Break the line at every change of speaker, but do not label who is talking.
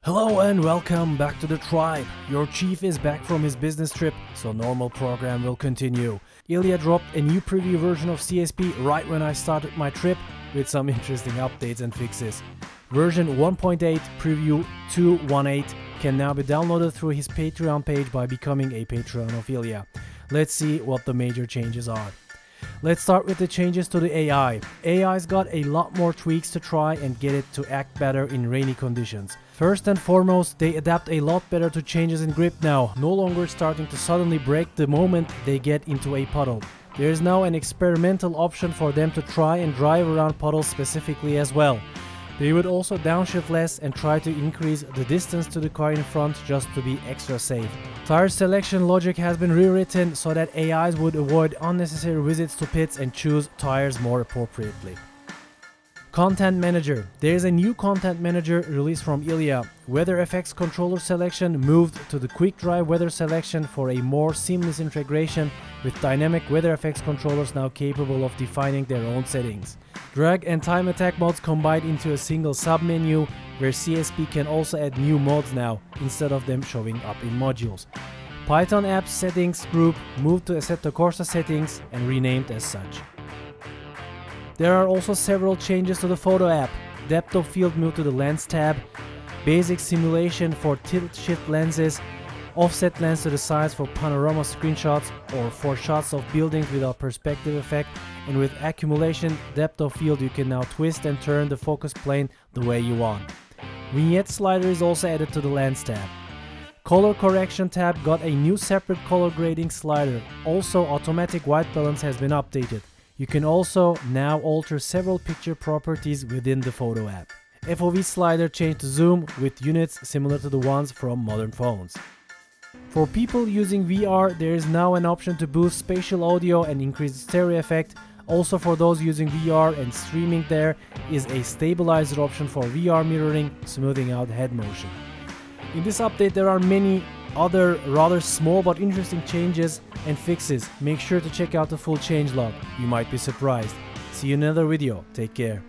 Hello and welcome back to the tribe. Your chief is back from his business trip, so normal program will continue. Ilya dropped a new preview version of CSP right when I started my trip with some interesting updates and fixes. Version 1.8 preview 2.18 can now be downloaded through his Patreon page by becoming a Patreon of Ilya. Let's see what the major changes are. Let's start with the changes to the AI. AI's got a lot more tweaks to try and get it to act better in rainy conditions. First and foremost, they adapt a lot better to changes in grip now, no longer starting to suddenly break the moment they get into a puddle. There is now an experimental option for them to try and drive around puddles specifically as well. They would also downshift less and try to increase the distance to the car in front just to be extra safe. Tire selection logic has been rewritten so that AIs would avoid unnecessary visits to pits and choose tires more appropriately. Content Manager. There is a new Content Manager released from Ilya. Weather effects controller selection moved to the quick drive weather selection for a more seamless integration with dynamic weather effects controllers now capable of defining their own settings. Drag and time attack mods combined into a single submenu where CSP can also add new mods now instead of them showing up in modules. Python apps settings group moved to Assetto Corsa settings and renamed as such. There are also several changes to the photo app. Depth of field moved to the lens tab, basic simulation for tilt shift lenses, offset lens to the sides for panorama screenshots or for shots of buildings without perspective effect, and with accumulation depth of field you can now twist and turn the focus plane the way you want. Vignette slider is also added to the lens tab. Color correction tab got a new separate color grading slider. Also automatic white balance has been updated. You can also now alter several picture properties within the photo app. FOV slider changed to zoom with units similar to the ones from modern phones. For people using VR, there is now an option to boost spatial audio and increase the stereo effect. Also for those using VR and streaming, there is a stabilizer option for VR mirroring, smoothing out head motion. In this update there are many other rather small but interesting changes and fixes. Make sure to check out the full changelog. You might be surprised. See you in another video. Take care.